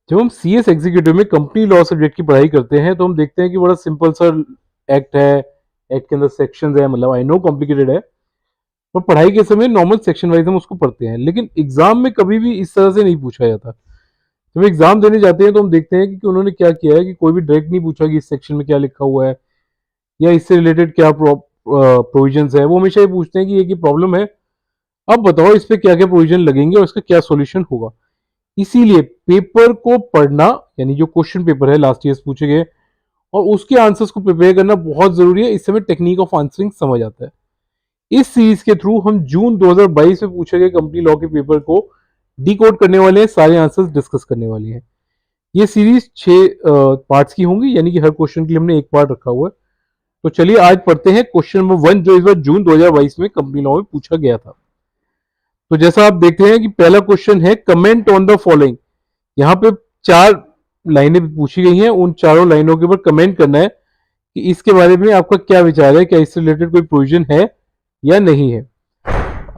जब हम CS executive में कंपनी लॉ सब्जेक्ट की पढ़ाई करते हैं तो हम देखते हैं कि बड़ा सिंपल सा एक्ट है। एक्ट के अंदर सेक्शंस है, मतलब आई नो कॉम्प्लिकेटेड है, पर पढ़ाई के समय नॉर्मल सेक्शन वाइज हम उसको पढ़ते हैं। लेकिन एग्जाम में कभी भी इस तरह से नहीं पूछा जाता। जब एग्जाम देने जाते हैं तो हम देखते हैं कि उन्होंने क्या किया है कि कोई भी डायरेक्ट नहीं पूछा कि इस सेक्शन में क्या लिखा हुआ है या इससे रिलेटेड क्या प्रोविजंस है। वो हमेशा ये पूछते हैं कि ये की प्रॉब्लम है, अब बताओ इस पे क्या क्या प्रोविजन लगेंगे और इसका क्या सॉल्यूशन होगा। इसीलिए पेपर को पढ़ना, यानी जो क्वेश्चन पेपर है लास्ट ईयर पूछे गए और उसके आंसर्स को प्रिपेयर करना बहुत जरूरी है। इससे हमें टेक्निक ऑफ आंसरिंग समझ आता है। इस सीरीज के थ्रू हम जून 2022 में पूछे गए कंपनी लॉ के पेपर को डिकोड करने वाले हैं, सारे आंसर्स डिस्कस करने वाले हैं। ये सीरीज 6 पार्ट्स की होंगी, यानी कि हर क्वेश्चन के लिए हमने एक पार्ट रखा हुआ है। तो चलिए आज पढ़ते हैं क्वेश्चन नंबर 1 जो इस बार जून 2022 में कंपनी लॉ में पूछा गया था। तो जैसा आप देखते हैं कि पहला क्वेश्चन है कमेंट ऑन द फॉलोइंग। यहाँ पे 4 लाइनें पूछी गई हैं, उन चारों लाइनों के ऊपर कमेंट करना है कि इसके बारे में आपका क्या विचार है, क्या इससे रिलेटेड कोई प्रोविजन है या नहीं है।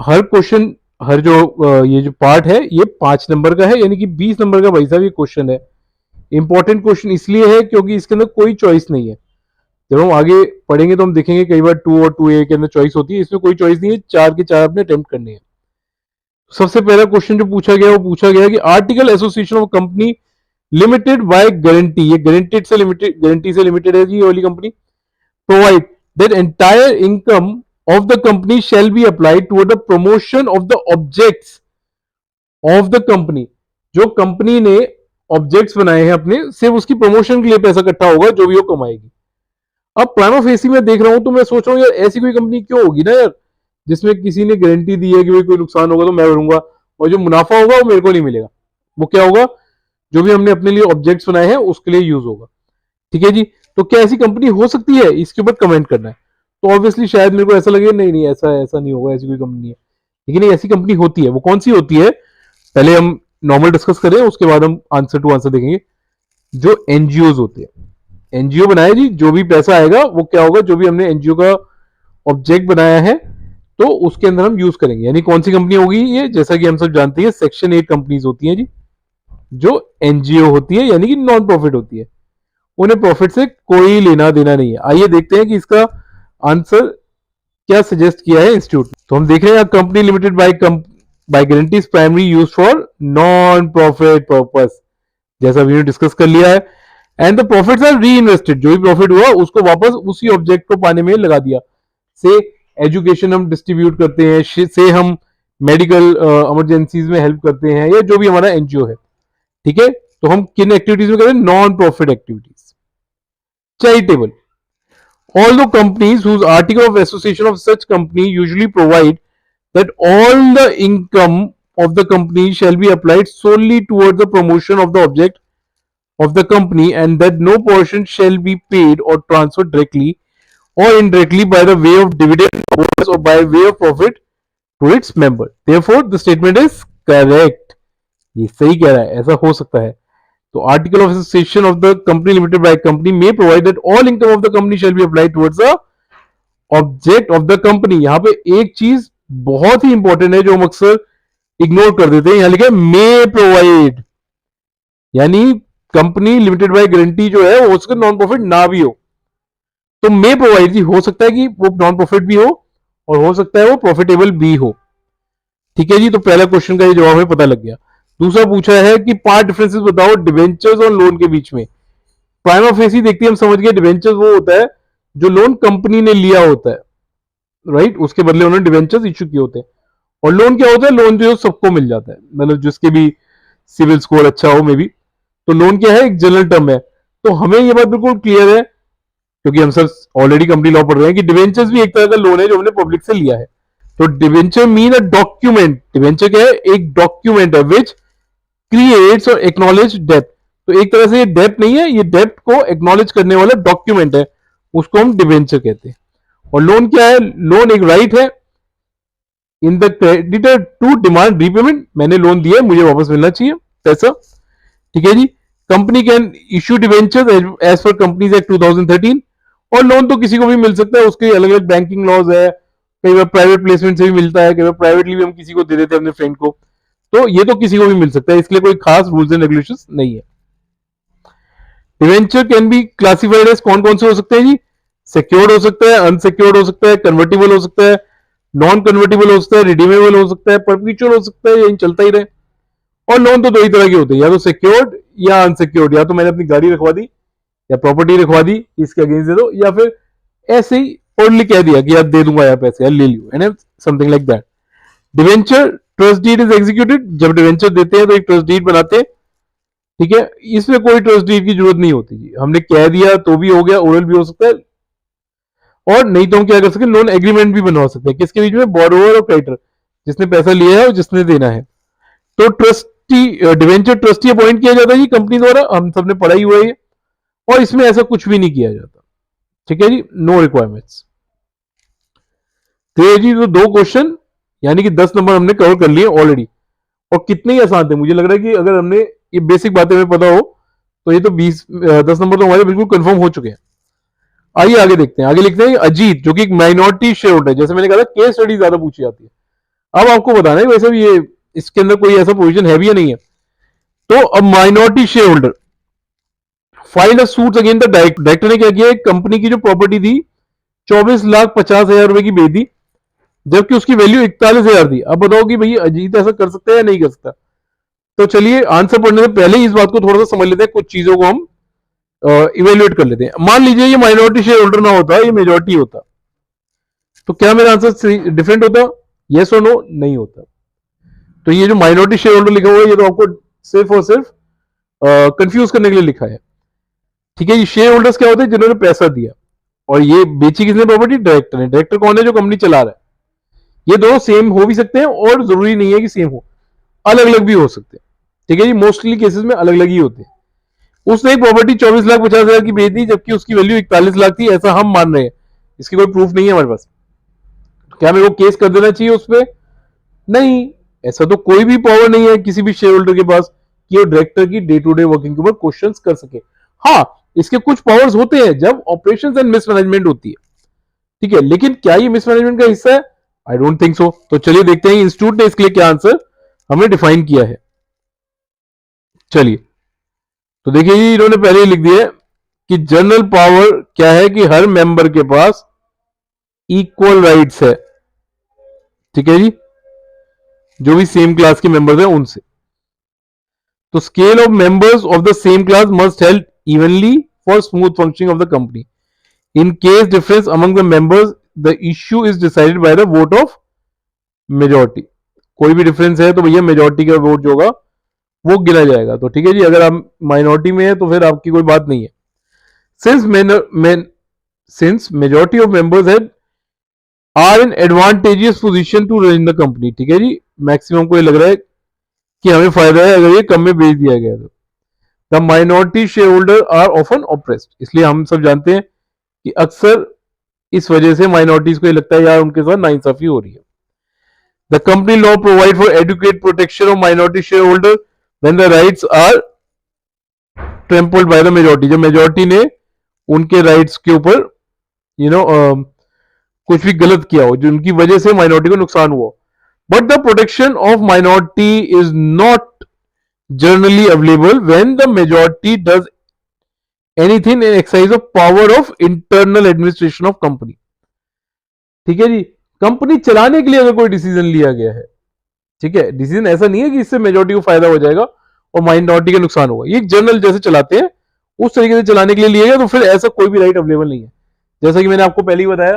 हर क्वेश्चन, हर जो ये जो पार्ट है ये 5 नंबर का है, यानी कि 20 नंबर का भाई साहब ये क्वेश्चन है। इंपॉर्टेंट क्वेश्चन इसलिए है क्योंकि इसके अंदर कोई चॉइस नहीं है। जब हम आगे पढ़ेंगे तो हम देखेंगे कई बार 2 और 2A के अंदर चॉइस होती है, इसमें कोई चॉइस नहीं है, 4 के 4 अपने अटेम्प्ट करने हैं। सबसे पहला क्वेश्चन जो पूछा गया वो पूछा गया कि article association of company limited by guarantee, ये गारंटेड से लिमिटेड, गारंटी से लिमिटेड है जी ये वाली company, provide that entire income of the company shall be applied toward the promotion of the objects of the company. जो company ने objects बनाए हैं अपने, सिर्फ उसकी प्रमोशन के लिए पैसा इकट्ठा होगा जो भी वो कमाएगी। अब प्राइमा फेसी में देख रहा हूं तो मैं सोच रहा हूँ यार ऐसी कोई कंपनी क्यों होगी ना यार, जिसमें किसी ने गारंटी दी है कि भाई कोई नुकसान होगा तो मैं भरूंगा और जो मुनाफा होगा वो मेरे को नहीं मिलेगा। वो क्या होगा, जो भी हमने अपने लिए ऑब्जेक्ट्स बनाए हैं उसके लिए यूज होगा। ठीक है जी, तो क्या ऐसी कंपनी हो सकती है, इसके ऊपर कमेंट करना है। तो ऑब्वियसली शायद मेरे को ऐसा लगे नहीं नहीं ऐसा ऐसा नहीं होगा, ऐसी कोई कंपनी नहीं है। लेकिन ऐसी कंपनी होती है, वो कौन सी होती है पहले हम नॉर्मल डिस्कस करें, उसके बाद हम आंसर टू आंसर देखेंगे। जो एनजीओ होते हैं, एनजीओ बनाया जी, जो भी पैसा आएगा वो क्या होगा, जो भी हमने एनजीओ का ऑब्जेक्ट बनाया है तो उसके अंदर हम यूज करेंगे। यानी कौन सी कंपनी होगी ये, जैसा कि हम सब जानते हैं सेक्शन 8 कंपनीज होती हैं जी, जो एनजीओ होती है यानी कि नॉन प्रॉफिट होती है, उन्हें प्रॉफिट से कोई लेना देना नहीं है। आइए देखते हैं कि इसका आंसर क्या सजेस्ट किया है इंस्टीट्यूट। तो हम देख रहे हैं company limited bye guarantees primary use for non profit purpose, जैसा अभी डिस्कस कर लिया है। एंड द प्रॉफिट्स आर री इन्वेस्टेड, जो भी प्रॉफिट हुआ उसको वापस उसी ऑब्जेक्ट को पाने में लगा दिया। से एजुकेशन हम डिस्ट्रीब्यूट करते हैं, से हम मेडिकल इमरजेंसीज में हेल्प करते हैं, या जो भी हमारा एनजीओ है। ठीक है, तो हम किन एक्टिविटीज में करें, non profit activities. Charitable, although companies whose article of association of such company usually provide that all the income of the company shall be applied solely towards the promotion of the object of the company and that no portion shall be paid or transferred directly or indirectly by the way of dividend, bonus or by way of profit to its member. Therefore, the statement is correct. ये सही कह रहा है, ऐसा हो सकता है। तो article of association of the company limited by company में provide that all income of the company shall be applied towards the object of the company. यहां पे एक चीज बहुत ही इंपॉर्टेंट है जो हम अक्सर इग्नोर कर देते हैं, यहां लिखा है मे प्रोवाइड, यानी कंपनी लिमिटेड बाय गारंटी जो है वो उसका नॉन प्रॉफिट ना भी हो तो मे प्रोवाइड जी, हो सकता है कि वो नॉन प्रॉफिट भी हो और हो सकता है वो प्रॉफिटेबल भी हो। ठीक है जी, तो पहला क्वेश्चन का ये जवाब हमें पता लग गया। दूसरा पूछा है कि 5 डिफरेंसेस बताओ डिवेंचर्स और लोन के बीच में। प्राइमा फेसी देखते हम समझ गए, डिवेंचर्स वो होता है जो लोन कंपनी ने लिया होता है, राइट, उसके बदले उन्होंने डिवेंचर्स इश्यू किए होते हैं। और लोन क्या होता है, लोन जो सबको मिल जाता है, मतलब जिसके भी सिविल स्कोर अच्छा हो मे बी। तो लोन क्या है, एक जनरल टर्म है। तो हमें ये बात बिल्कुल क्लियर है क्योंकि हम सब ऑलरेडी कंपनी लॉ पढ़ रहे हैं कि डिवेंचर्स भी एक तरह का लोन है जो हमने पब्लिक से लिया है। तो debenture mean a document, debenture क्या है, एक डॉक्यूमेंट है विच क्रिएट्स और एक्नॉलेज डेप्थ। तो एक तरह से ये डेप्थ नहीं है, ये डेप्थ को एक्नॉलेज करने वाला डॉक्यूमेंट है, उसको हम डिवेंचर कहते हैं। और लोन क्या है, लोन एक राइट है in the creditor to demand repayment, मैंने लोन दिया है मुझे वापस मिलना चाहिए पैसा। ठीक है जी, company can issue debenture as per Companies Act 2013। और लोन तो किसी को भी मिल सकता है, उसके अलग अलग बैंकिंग लॉज है, कई बार प्राइवेट प्लेसमेंट से भी मिलता है, कई बार प्राइवेटली भी हम किसी को दे देते हैं अपने फ्रेंड को, तो ये तो किसी को भी मिल सकता है, इसलिए कोई खास रूल्स एंड रेगुलेशंस नहीं है। Debenture can be classified as कौन कौन से हो सकते हैं जी? सिक्योर्ड हो सकता है, अनसिक्योर्ड हो सकता है, कन्वर्टिबल हो सकता है, नॉन कन्वर्टिबल हो सकता है, रिडीमेबल हो सकता है, परपिचुअल हो सकता है, यही चलता ही रहे। और लोन तो दो ही तरह के होते हैं, या तो सिक्योर्ड या अनसिक्योर्ड। या तो मैंने अपनी गाड़ी रखवा दी या प्रॉपर्टी रखवा दी, इसके अगेंस्ट दे दो, या फिर ऐसे ही ओनली कह दिया कि यार दे दूंगा यार पैसे, यार ले लियो, है ना, something like that. Debenture trust deed is executed, जब डिवेंचर देते हैं तो एक ट्रस्ट डीड बनाते हैं, ठीक है। इसमें कोई ट्रस्ट डीड की जरूरत नहीं होती जी, हमने कह दिया तो भी हो गया, ओरल भी हो सकता है, और नहीं तो हम क्या कर सकते हैं, लोन एग्रीमेंट भी बनवा सकते हैं, किसके बीच में? बोरोवर और क्रेडिटर, जिसने पैसा लिया है और जिसने देना है। तो ट्रस्टी, डिवेंचर ट्रस्टी अपॉइंट किया जाता है जी कंपनी द्वारा, हम सबने पढ़ा ही हुआ है, और इसमें ऐसा कुछ भी नहीं किया जाता, ठीक है जी, नो रिक्वायरमेंट्स। तो ये जी तो दो क्वेश्चन, यानी कि 10 नंबर हमने कवर कर लिए ऑलरेडी, और कितने ही आसान थे। मुझे लग रहा है कि अगर हमने ये बेसिक बातें हमें पता हो तो ये तो 10 नंबर तो हमारे बिल्कुल कंफर्म हो चुके हैं। आइए आगे देखते हैं। आगे लिखते हैं अजीत, जो कि एक माइनॉरिटी शेयर होल्डर है, जैसे मैंने कहा था केस स्टडी ज्यादा पूछी जाती है। अब आपको बताना है वैसे भी ये इसके अंदर कोई ऐसा प्रोविजन है भी या नहीं है। तो अब minority share holder file suit against the director. Director ने क्या किया, कंपनी की जो प्रॉपर्टी थी 24,50,000 रुपए की बेच दी, जबकि उसकी वैल्यू 41,000 थी। अब बताओ कि भैया अजीत ऐसा कर सकता है या नहीं कर सकता। तो चलिए आंसर पढ़ने से पहले ही इस बात को थोड़ा सा समझ लेते हैं, कुछ चीजों को हम इवेल्युएट कर लेते हैं। मान लीजिए ये माइनॉरिटी शेयर होल्डर ना होता, ये मेजोरिटी होता, तो क्या मेरा आंसर डिफरेंट होता? यस और नो? नहीं होता। तो ये जो माइनॉरिटी शेयर होल्डर लिखा हुआ है, ये तो आपको सिर्फ और सिर्फ कंफ्यूज करने के लिए लिखा है, ठीक है। ये शेयर होल्डर्स क्या होते हैं? जिन्होंने पैसा दिया, और ये बेची किसने प्रॉपर्टी? डायरेक्टर ने। डायरेक्टर कौन है? जो कंपनी चला रहा है। ये दोनों सेम हो भी सकते हैं और जरूरी नहीं है कि सेम हो, अलग अलग भी हो सकते हैं, ठीक है जी। मोस्टली केसेस में अलग अलग ही होते हैं। उसने एक प्रॉपर्टी 24,50,000 की बेच दी, जबकि उसकी वैल्यू 41 लाख थी, ऐसा हम मान रहे हैं, इसकी कोई प्रूफ नहीं है हमारे पास। क्या मेरे को केस कर देना चाहिए उस पर? नहीं, ऐसा तो कोई भी पावर नहीं है किसी भी शेयर होल्डर के पास कि वो डायरेक्टर की डे टू डे वर्किंग के ऊपर क्वेश्चन कर सके। हाँ, इसके कुछ पावर्स होते हैं जब ऑपरेशन एंड मिसमैनेजमेंट होती है, ठीक है, लेकिन क्या ये मिसमैनेजमेंट का हिस्सा है? I don't think so. तो चलिए देखते हैं इंस्टीट्यूट ने इसके लिए क्या आंसर हमें डिफाइन किया है। चलिए, तो देखिए जी, इन्होंने पहले ही लिख दिया है कि जनरल पावर क्या है कि हर मेंबर के पास इक्वल राइट्स है, ठीक है जी, जो भी सेम क्लास के मेंबर्स हैं उनसे। तो scale of members of the same class must held evenly for smooth functioning of the company. In case difference among the members the issue is decided by the vote of majority. कोई भी difference है तो भैया majority का vote जो होगा वो गिना जाएगा। तो ठीक है जी, अगर आप माइनॉरिटी में है तो फिर आपकी कोई बात नहीं है। सिंस मेजोरिटी ऑफ मेंबर्स है are in advantageous position to run the company, ठीक है जी, मैक्सिमम को ये लग रहा है कि हमें फायदा है अगर ये कम में बेच दिया गया तो। The minority share holder are often oppressed, इसलिए हम सब जानते हैं कि अक्सर इस वजह से माइनॉरिटीज को ये लगता है यार उनके साथ नाइंसाफी हो रही है। The company law provide for adequate protection of minority share holder when the rights are trampled by the majority. जब मेजोरिटी ने उनके राइट्स के ऊपर कुछ भी गलत किया हो जिनकी वजह से माइनॉरिटी को नुकसान हुआ। But the protection of minority is not generally available when the majority does anything in exercise of power of internal administration of company, ठीक है जी। कंपनी चलाने के लिए अगर कोई डिसीजन लिया गया है, ठीक है, डिसीजन ऐसा नहीं है कि इससे मेजोरिटी को फायदा हो जाएगा और माइनॉरिटी का नुकसान होगा, ये जनरल जैसे चलाते हैं उस तरीके से चलाने के लिए लिया गया, तो फिर ऐसा कोई भी राइट अवेलेबल नहीं है। जैसा कि मैंने आपको पहले ही बताया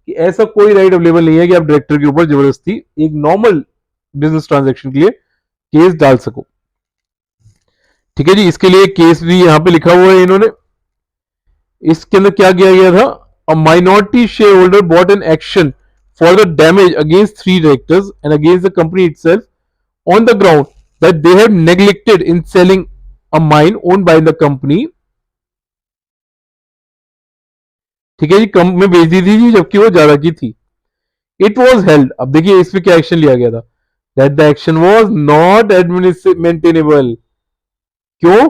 कि ऐसा कोई राइट अवेलेबल नहीं है कि आप डायरेक्टर के ऊपर जबरदस्ती एक नॉर्मल बिजनेस ट्रांजैक्शन के लिए केस डाल सको, ठीक है जी। इसके लिए केस भी यहां पे लिखा हुआ है इन्होंने। इसके अंदर क्या किया गया था? A minority share holder bot an action for the damage against 3 directors and against the company itself on the ground that they had neglected in selling a mine owned by the company, ठीक है जी, कम में बेच दी थी जी जबकि वो ज्यादा की थी। इट वॉज हेल्ड, अब देखिए इसमें क्या एक्शन लिया गया था, that the action was not maintainable. क्यों?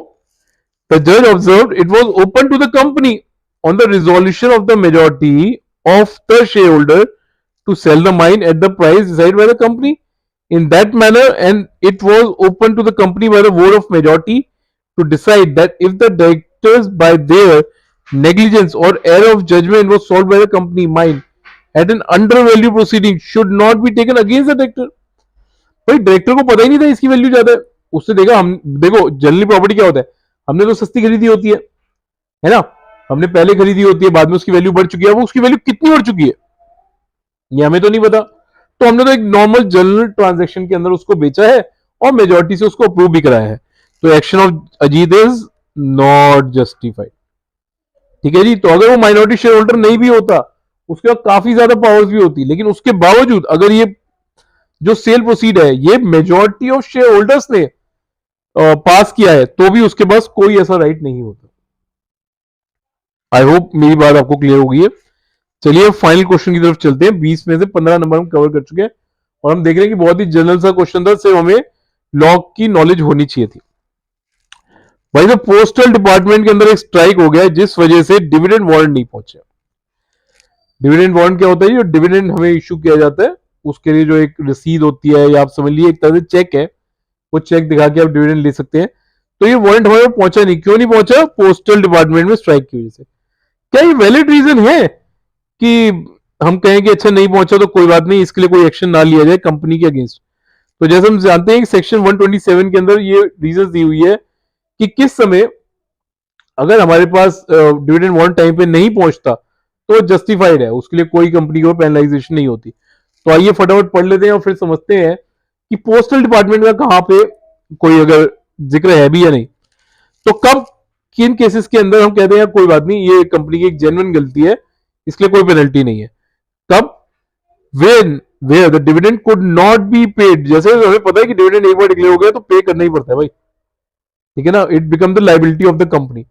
द जज observe it was open to the company on the resolution of the majority of the share holder to sell the mine at the price decided by the company in that manner, and it was open to the company by the vote of majority to decide that if the creditors by their negligence or error of judgment was solved by the company mind at an undervalue proceeding should not be taken against the director. भाई director को पता ही नहीं था इसकी value ज्यादा है, उससे देखा हम, देखो जनरली प्रॉपर्टी क्या होता है, हमने तो सस्ती खरीदी होती है ना, हमने पहले खरीदी होती है, बाद में उसकी वैल्यू बढ़ चुकी है, वो उसकी वैल्यू कितनी बढ़ चुकी है ये हमें तो नहीं पता, तो हमने तो एक नॉर्मल जनरल ट्रांजैक्शन के अंदर उसको बेचा है और मेजोरिटी से उसको अप्रूव भी कराया है, तो action of Ajit is not justified. ठीक है जी, तो अगर वो माइनॉरिटी शेयर होल्डर नहीं भी होता, उसके पास काफी ज्यादा पावर्स भी होती, लेकिन उसके बावजूद अगर ये जो सेल प्रोसीड है ये मेजॉरिटी ऑफ शेयर होल्डर्स ने पास किया है, तो भी उसके पास कोई ऐसा राइट नहीं होता। आई होप मेरी बात आपको क्लियर हो गई है। चलिए फाइनल क्वेश्चन की तरफ चलते हैं। 20 में से 15 नंबर हम कवर कर चुके हैं और हम देख रहे हैं कि बहुत ही जनरल सा क्वेश्चन था, सिर्फ हमें लॉ की नॉलेज होनी चाहिए थी। भाई तो पोस्टल डिपार्टमेंट के अंदर एक स्ट्राइक हो गया जिस वजह से डिविडेंड वारंट नहीं पहुंचे। डिविडेंड वारंट क्या होता है? जो डिविडेंड हमें इशू किया जाता है उसके लिए जो एक रसीद होती है, या आप समझ लीजिए एक तरह से चेक है, वो चेक दिखा के आप डिविडेंड ले सकते हैं। तो ये वारंट हमारे पहुंचा नहीं, क्यों नहीं पहुंचा? पोस्टल डिपार्टमेंट में स्ट्राइक की वजह से। क्या ये वैलिड रीजन है कि हम कहें कि अच्छा नहीं पहुंचा तो कोई बात नहीं, इसके लिए कोई एक्शन ना लिया जाए कंपनी के अगेंस्ट? तो जैसे हम जानते हैं कि सेक्शन 127 के अंदर ये रीजन दी हुई है कि किस समय अगर हमारे पास डिविडेंड वारंट टाइम पे नहीं पहुंचता तो जस्टिफाइड है, उसके लिए कोई कंपनी को पेनलाइजेशन नहीं होती। तो आइए फटाफट पढ़ लेते हैं और फिर समझते हैं कि पोस्टल डिपार्टमेंट का कहां पे कोई अगर जिक्र है भी या नहीं। तो कब किन केसेस के अंदर हम कहते हैं कोई बात नहीं, ये कंपनी की एक जेन्युइन गलती है, इसके लिए कोई पेनल्टी नहीं है। कब? When where the dividend could not be paid. जैसे हमें पता है कि डिविडेंड एक बार डिक्लेयर हो गया तो पे करना ही पड़ता है भाई, ठीक है ना, it become the liability of the company.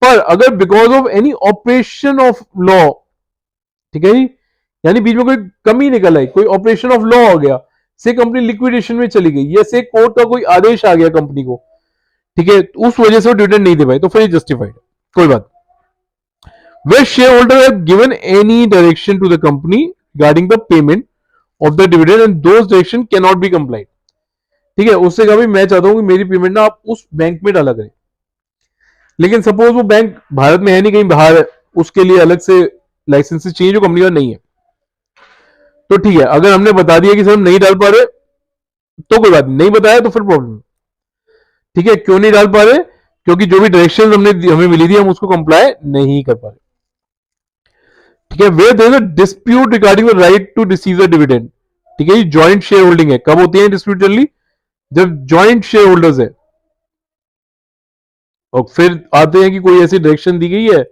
पर अगर because of any operation of law, ठीक है जी, यानी बीच में कोई कमी निकल आई, कोई ऑपरेशन ऑफ लॉ हो गया, से कंपनी लिक्विडेशन में चली गई, या से कोर्ट का कोई आदेश आ गया कंपनी को, ठीक है, उस वजह से वो डिविडेंड नहीं दे पाए, तो फिर जस्टिफाइड है, कोई बात। Where shareholder have given any direction to the company regarding the payment of the dividend and those direction cannot be complied। ठीक है, उससे कहा भाई मैं चाहता हूं कि मेरी पेमेंट ना आप उस बैंक में डाला करें, लेकिन सपोज वो बैंक भारत में है नहीं, कहीं बाहर है, उसके लिए अलग से लाइसेंस चाहिए जो कंपनी का नहीं है। तो ठीक है, अगर हमने बता दिया कि सर हम नहीं डाल पा रहे तो कोई बात नहीं बताया तो फिर प्रॉब्लम। ठीक है, क्यों नहीं डाल पा रहे? क्योंकि जो भी डायरेक्शन हमें मिली थी हम उसको कंप्लाई नहीं कर पा रहे। ठीक है, where there is a dispute regarding the right to receive the dividend. ठीक है, ये जॉइंट शेयर होल्डिंग है। कब होती है डिस्प्यूट जनरली? जब जॉइंट शेयर होल्डर्स है, और फिर आते हैं कि कोई ऐसी डायरेक्शन दी गई है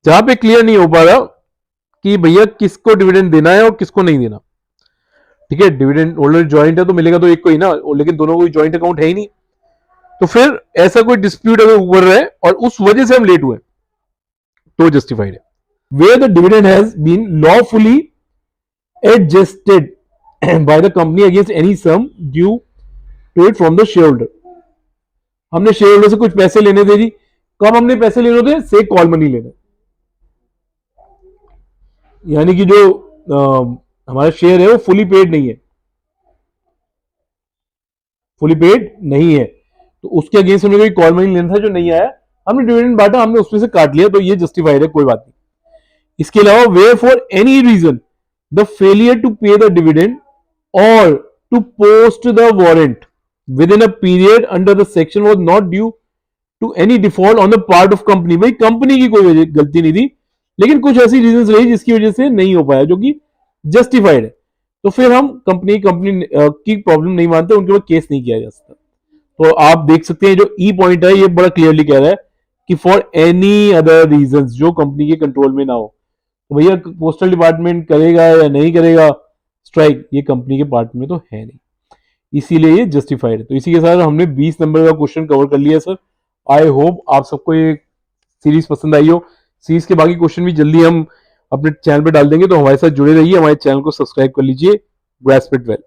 जहां पे क्लियर नहीं हो पा रहा कि भैया किसको डिविडेंड देना है और किसको नहीं देना। ठीक है, डिविडेंड होल्डर जॉइंट है तो मिलेगा तो एक को ही ना, लेकिन दोनों को जॉइंट अकाउंट है ही नहीं, तो फिर ऐसा कोई डिस्प्यूट अगर उभर रहा है और उस वजह से हम लेट हुए तो जस्टिफाइड है। Where the dividend has been lawfully adjusted by the company against any sum due to it from the shareholder। हमने शेयर होल्डर से कुछ पैसे लेने थे जी। कब हमने पैसे लेने थे? से कॉल मनी लेने, यानी कि जो हमारा शेयर है वो फुली पेड नहीं है, फुली पेड नहीं है, तो उसके अगेंस्ट हमने कोई कॉल मनी लेना था जो नहीं आया, हमने डिविडेंड बांटा, हमने उसमें से काट लिया, तो ये जस्टिफाइड है, कोई बात नहीं। इसके अलावा where for any reason the failure to pay the dividend और to post the warrant within a period under the section was not due to any default on the part of company. भाई company की कोई गलती नहीं थी, लेकिन कुछ ऐसी रीजंस रही जिसकी वजह से नहीं हो पाया, जो कि जस्टिफाइड है, तो फिर हम कंपनी की प्रॉब्लम नहीं मानते, उनके ऊपर केस नहीं किया जा सकता। तो आप देख सकते हैं जो ई पॉइंट है ये बड़ा क्लियरली कह रहा है कि फॉर एनी अदर रीजंस जो कंपनी के कंट्रोल में ना हो, तो भैया पोस्टल डिपार्टमेंट करेगा या नहीं करेगा स्ट्राइक, ये कंपनी के पार्ट में तो है नहीं, इसीलिए ये जस्टिफाइड है। तो इसी के साथ हमने 20 नंबर का क्वेश्चन कवर कर लिया सर। आई होप आप सबको ये सीरीज पसंद आई हो। सीरीज के बाकी क्वेश्चन भी जल्दी हम अपने चैनल पे डाल देंगे, तो हमारे साथ जुड़े रहिए, हमारे चैनल को सब्सक्राइब कर लीजिए। Grasp it well.